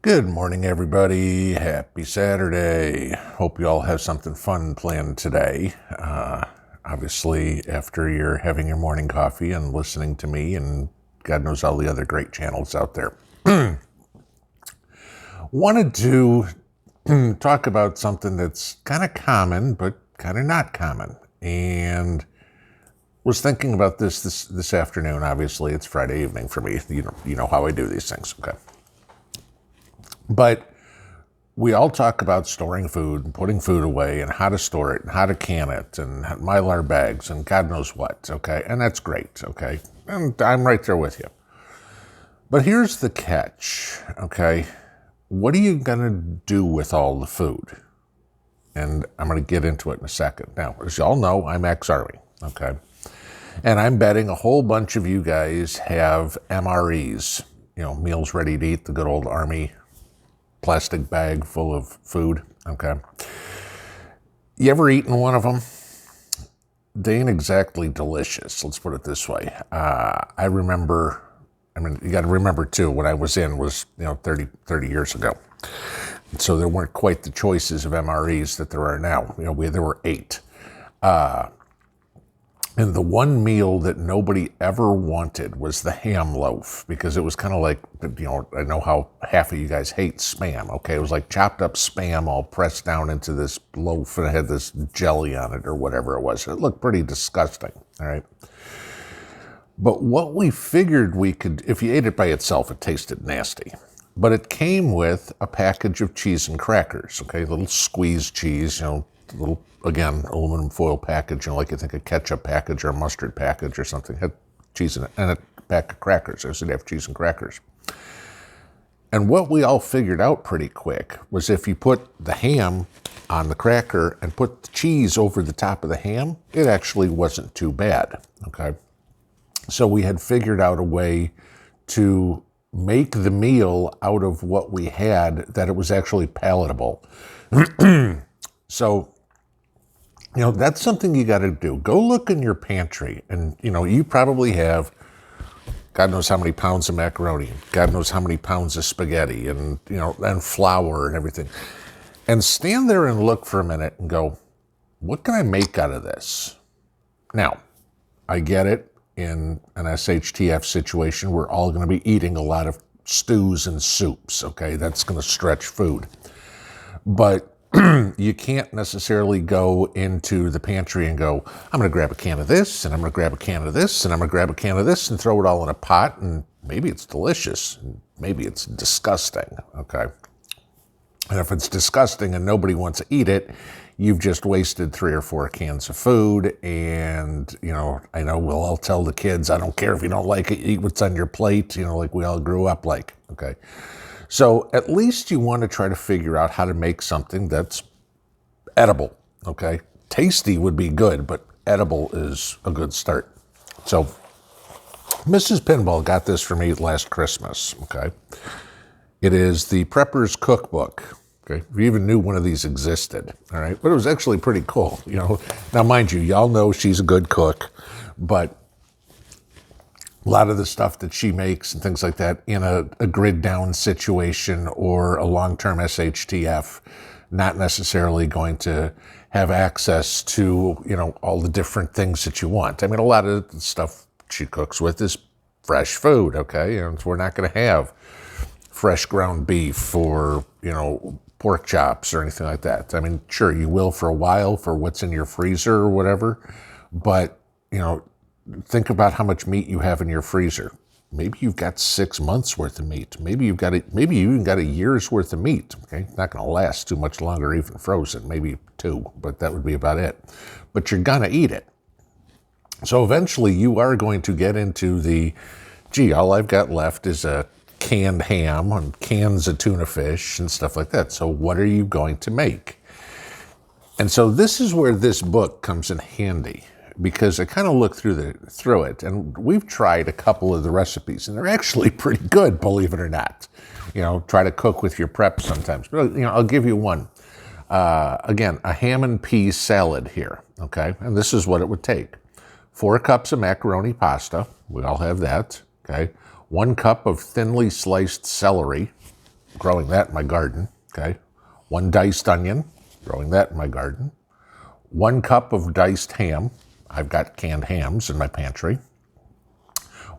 Good morning, everybody. Happy Saturday. Hope you all have something fun planned today. Obviously, after you're having your morning coffee and listening to me and God knows all the other great channels out there. Wanted to talk about something that's kind of common, but kind of not common. And was thinking about this afternoon. Obviously, it's Friday evening for me. You know how I do these things, okay? But we all talk about storing food and putting food away and how to store it and how to can it and Mylar bags and God knows what, okay? And that's great, okay? And I'm right there with you. But here's the catch, okay? What are you going to do with all the food? And I'm going to get into it in a second. Now, as you all know, I'm ex-Army, okay? And I'm betting a whole bunch of you guys have MREs, meals ready to eat, the good old Army plastic bag full of food, okay? You ever eaten one of them? They ain't exactly delicious, let's put it this way. I remember, you got to remember too, what I was in was, 30 years ago. So there weren't quite the choices of MREs that there are now. There were 8. And the one meal that nobody ever wanted was the ham loaf, because it was kind of like, I know how half of you guys hate Spam, okay? It was like chopped up Spam all pressed down into this loaf, and it had this jelly on it or whatever it was. It looked pretty disgusting, all right? But what we figured we could, if you ate it by itself, it tasted nasty. But it came with a package of cheese and crackers, okay? Little squeezed cheese, little, again, aluminum foil package, like you think a ketchup package or a mustard package or something, had cheese in it, and a pack of crackers. I said have cheese and crackers. And what we all figured out pretty quick was if you put the ham on the cracker and put the cheese over the top of the ham, it actually wasn't too bad, okay? So we had figured out a way to make the meal out of what we had that it was actually palatable. So, that's something you got to do. Go look in your pantry, and, you probably have God knows how many pounds of macaroni, God knows how many pounds of spaghetti, and, and flour and everything. And stand there and look for a minute and go, what can I make out of this? Now, I get it. In an SHTF situation, we're all going to be eating a lot of stews and soups, okay? That's going to stretch food. But you can't necessarily go into the pantry and go, I'm going to grab a can of this, and I'm going to grab a can of this, and I'm going to grab a can of this, and throw it all in a pot, and maybe it's delicious, and maybe it's disgusting, okay? And if it's disgusting and nobody wants to eat it, you've just wasted 3 or 4 cans of food. And, I know we'll all tell the kids, I don't care if you don't like it, eat what's on your plate, like we all grew up like, okay? So at least you want to try to figure out how to make something that's edible, okay? Tasty would be good, but edible is a good start. So Mrs. Pinball got this for me last Christmas, okay? It is the Prepper's Cookbook. Okay, we even knew one of these existed, all right? But it was actually pretty cool, Now, mind you, y'all know she's a good cook, but a lot of the stuff that she makes and things like that in a grid down situation or a long-term SHTF, not necessarily going to have access to, all the different things that you want. I mean, a lot of the stuff she cooks with is fresh food, okay? And we're not going to have fresh ground beef or, pork chops or anything like that. I mean, sure, you will for a while for what's in your freezer or whatever, but, think about how much meat you have in your freezer. Maybe you've got 6 months worth of meat. Maybe you even got a year's worth of meat, okay? Not going to last too much longer, even frozen, maybe 2, but that would be about it. But you're going to eat it. So eventually you are going to get into the, all I've got left is a canned ham and cans of tuna fish and stuff like that. So what are you going to make? And so this is where this book comes in handy, because I kind of looked through it, and we've tried a couple of the recipes, and they're actually pretty good, believe it or not. Try to cook with your prep sometimes. But, I'll give you one. Again, a ham and peas salad here, okay? And this is what it would take. 4 cups of macaroni pasta. We all have that, okay? 1 cup of thinly sliced celery, growing that in my garden, okay? 1 diced onion, growing that in my garden. 1 cup of diced ham. I've got canned hams in my pantry.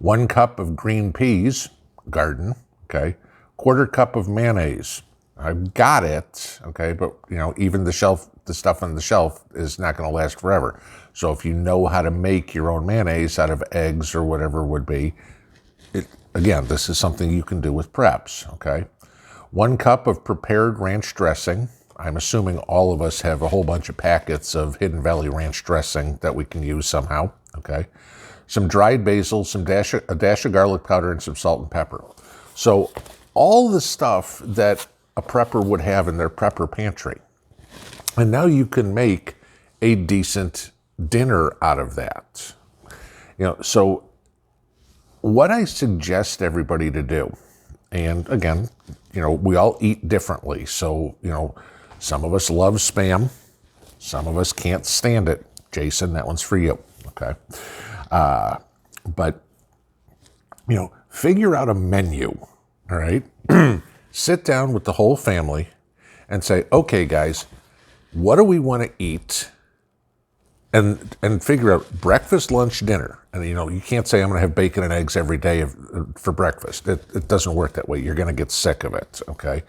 1 cup of green peas, garden, okay? 1/4 cup of mayonnaise. I've got it, okay? But, even the stuff on the shelf is not going to last forever. So if you know how to make your own mayonnaise out of eggs or whatever it would be, again, this is something you can do with preps, okay? 1 cup of prepared ranch dressing. I'm assuming all of us have a whole bunch of packets of Hidden Valley ranch dressing that we can use somehow, okay? Some dried basil, a dash of garlic powder, and some salt and pepper. So all the stuff that a prepper would have in their prepper pantry. And now you can make a decent dinner out of that. So what I suggest everybody to do, and again, we all eat differently. So, some of us love Spam. Some of us can't stand it. Jason, that one's for you, okay? But, figure out a menu, all right? Sit down with the whole family and say, okay, guys, what do we want to eat? And figure out breakfast, lunch, dinner. And, you can't say I'm going to have bacon and eggs every day for breakfast. It doesn't work that way. You're going to get sick of it, okay?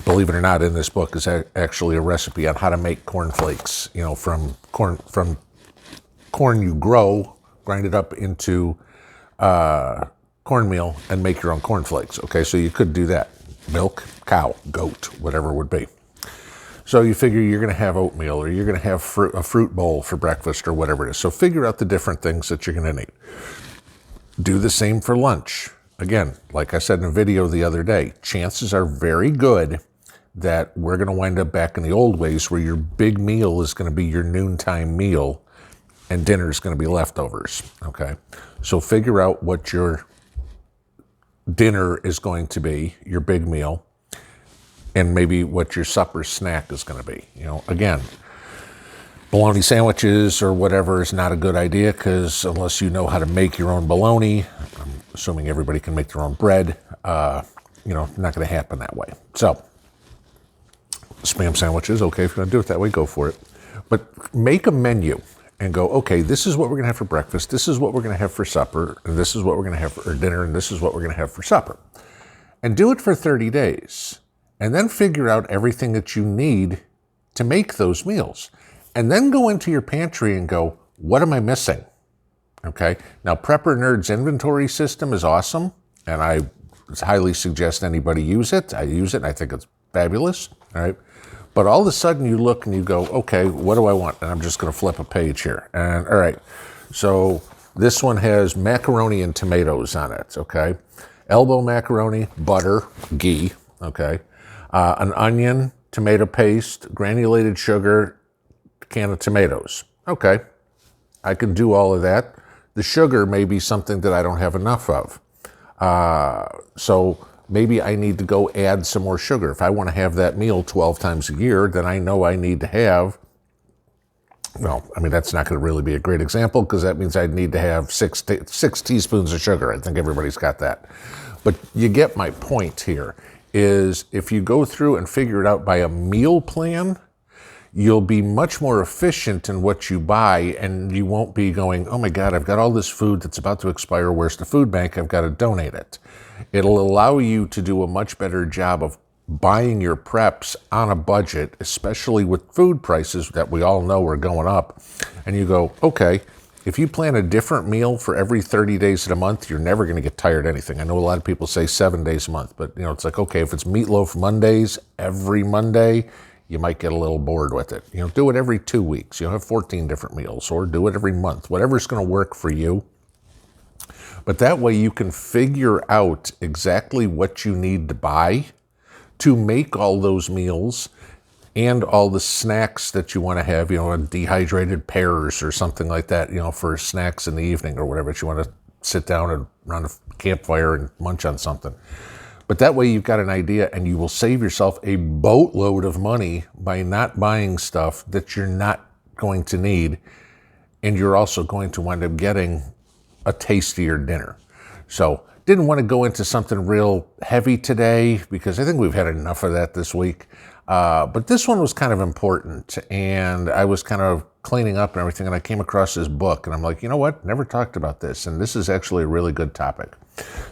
Believe it or not, in this book is actually a recipe on how to make cornflakes, from corn you grow, grind it up into cornmeal, and make your own cornflakes, okay? So you could do that. Milk, cow, goat, whatever it would be. So you figure you're going to have oatmeal, or you're going to have a fruit bowl for breakfast, or whatever it is. So figure out the different things that you're going to need. Do the same for lunch. Again, like I said in a video the other day, chances are very good that we're going to wind up back in the old ways where your big meal is going to be your noontime meal and dinner is going to be leftovers, okay? So figure out what your dinner is going to be, your big meal, and maybe what your supper snack is going to be. Again, bologna sandwiches or whatever is not a good idea, because unless you know how to make your own bologna, I'm assuming everybody can make their own bread, not going to happen that way. So, Spam sandwiches, okay, if you're going to do it that way, go for it. But make a menu and go, okay, this is what we're going to have for breakfast, this is what we're going to have for supper, and this is what we're going to have for dinner, and this is what we're going to have for supper. And do it for 30 days. And then figure out everything that you need to make those meals. And then go into your pantry and go, what am I missing? Okay. Now, Prepper Nerd's inventory system is awesome, and I highly suggest anybody use it. I use it, and I think it's fabulous. All right. But all of a sudden you look and you go, okay, what do I want? And I'm just going to flip a page here. And all right, so this one has macaroni and tomatoes on it, okay? Elbow macaroni, butter, ghee, okay? An onion, tomato paste, granulated sugar, can of tomatoes. Okay, I can do all of that. The sugar may be something that I don't have enough of. So maybe I need to go add some more sugar. If I want to have that meal 12 times a year, then I know I need to have, well, I mean, that's not going to really be a great example, because that means I'd need to have six teaspoons of sugar. I think everybody's got that. But you get my point here, is if you go through and figure it out by a meal plan, you'll be much more efficient in what you buy, and you won't be going, oh my God, I've got all this food that's about to expire. Where's the food bank? I've got to donate it. It'll allow you to do a much better job of buying your preps on a budget, especially with food prices that we all know are going up. And you go, okay, if you plan a different meal for every 30 days of the month, you're never going to get tired of anything. I know a lot of people say 7 days a month, but it's like, okay, if it's meatloaf Mondays, every Monday, you might get a little bored with it. Do it every 2 weeks. Have 14 different meals, or do it every month, whatever's going to work for you. But that way you can figure out exactly what you need to buy to make all those meals and all the snacks that you want to have, dehydrated pears or something like that, for snacks in the evening or whatever, that you want to sit down and around a campfire and munch on something. But that way you've got an idea, and you will save yourself a boatload of money by not buying stuff that you're not going to need, and you're also going to wind up getting a tastier dinner. So Didn't want to go into something real heavy today because I think we've had enough of that this week. But this one was kind of important, and I was kind of cleaning up and everything, and I came across this book, and I'm like, you know what? Never talked about this, and this is actually a really good topic.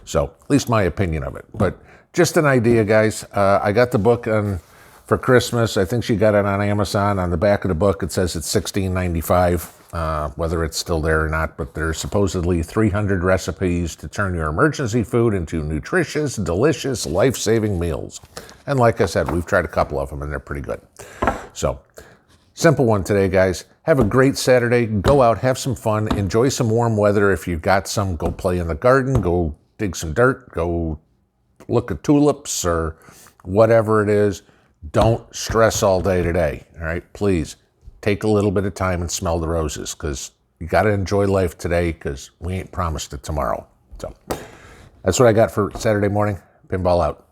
So, at least my opinion of it. But just an idea, guys. I got the book for Christmas. I think she got it on Amazon. On the back of the book, it says it's $16.95, whether it's still there or not. But there's supposedly 300 recipes to turn your emergency food into nutritious, delicious, life-saving meals. And like I said, we've tried a couple of them, and they're pretty good. So, simple one today, guys. Have a great Saturday. Go out, have some fun. Enjoy some warm weather. If you've got some, go play in the garden. Go dig some dirt. Go look at tulips or whatever it is. Don't stress all day today, all right? Please take a little bit of time and smell the roses, because you got to enjoy life today, because we ain't promised it tomorrow. So that's what I got for Saturday morning. Pinball out.